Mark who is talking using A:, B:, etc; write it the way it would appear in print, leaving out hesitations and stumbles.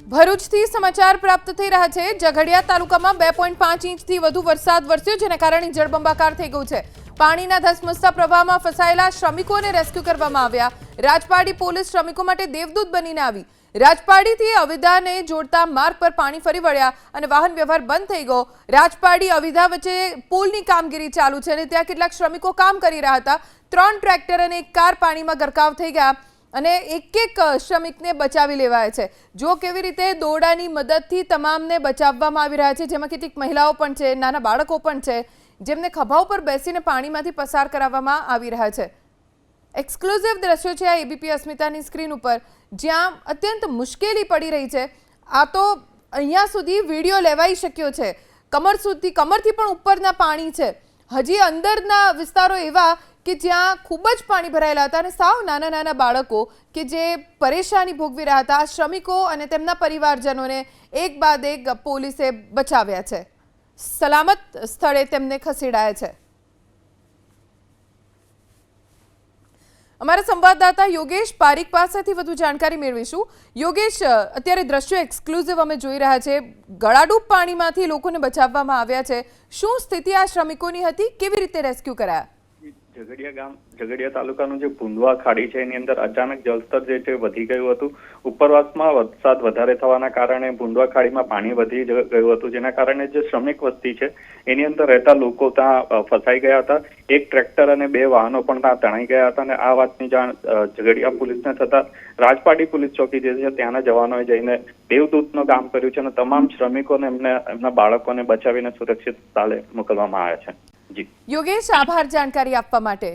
A: ભરૂચથી સમાચાર પ્રાપ્ત થઈ રહ્યા છે। ઝઘડિયા તાલુકામાં 2.5 ઇંચથી વધુ વરસાદ વરસ્યો, જેના કારણે જળબંબાકાર થઈ ગયું છે। પાણીના ધસમસતા પ્રવાહમાં ફસાયેલા શ્રમિકોને રેસ્ક્યુ કરવામાં આવ્યા। રાજપાડી પોલીસ શ્રમિકો માટે દેવદૂત બનીને આવી। રાજપાડીથી અવિધાને જોડતા માર્ગ પર પાણી ફરી વળ્યા અને વાહન વ્યવહાર બંધ થઈ ગયો। રાજપાડી અવિધા વચ્ચે પુલની કામગીરી ચાલુ છે અને ત્યાં કેટલાક શ્રમિકો કામ કરી રહ્યા હતા। 3 ટ્રેક્ટર અને 1 કાર પાણીમાં ગરકાવ થઈ ગયા અને એક શ્રમિકને બચાવી લેવાય છે। જો કેવી રીતે દોરડાની મદદથી તમામને બચાવવામાં આવી રહ્યા છે, જેમાં કેટલીક મહિલાઓ પણ છે, નાના બાળકો પણ છે, જેમને ખભા ઉપર બેસીને પાણીમાંથી પસાર કરાવવામાં આવી રહ્યા છે। એક્સક્લુઝિવ દ્રશ્યો છે આ એબીપી અસ્મિતાની સ્ક્રીન ઉપર, જ્યાં અત્યંત મુશ્કેલી પડી રહી છે। આ તો અહીંયા સુધી વિડીયો લેવાઈ શક્યો છે, કમરથી પણ ઉપરના પાણી છે। હજી અંદરના વિસ્તારો એવા કે જ્યાં ખૂબ જ પાણી ભરાયેલા હતા અને સાવ નાના નાના બાળકો કે જે પરેશાની ભોગવી રહ્યા હતા। શ્રમિકો અને તેમના પરિવારજનોને એક બાદ એક પોલીસે બચાવ્યા છે, સલામત સ્થળે તેમને ખસેડાયા છે। અમારા સંવાદદાતા યોગેશ પારીક પાસેથી વધુ જાણકારી મેળવીશું। યોગેશ, અત્યારે દ્રશ્યો એક્સક્લુઝિવ અમે જોઈ રહ્યા છે, ગળાડૂબ પાણીમાંથી લોકોને બચાવવામાં આવ્યા છે। શું સ્થિતિ આ શ્રમિકોની હતી, કેવી રીતે રેસ્ક્યુ કરાયા?
B: ઝઘડિયા તાલુકાનું જે પુંડવા ખાડી છે એની અંદર અચાનક જળસ્તર જે છે વધી ગયું હતું। ઉપરવાસમાં વરસાદ વધારે થવાના કારણે પુંડવા ખાડીમાં પાણી વધી ગયું હતું, જેના કારણે જે શ્રમિક વસ્તી છે એની અંદર રહેતા લોકો ત્યાં ફસાઈ ગયા હતા। 1 ટ્રેક્ટર અને 2 વાહનો પણ ત્યાં તણાઈ ગયા હતા અને આ વાતની જાણ ઝઘડિયા પોલીસને થતા રાજપાડી પોલીસ ચોકી જે છે ત્યાંના જવાનોએ જઈને દેવદૂતનું કામ કર્યું છે અને તમામ શ્રમિકોને એમના બાળકોને બચાવીને સુરક્ષિત સ્થળે મોકલવામાં આવ્યા છે। જી
A: યોગેશ, આભાર જાણકારી આપવા માટે।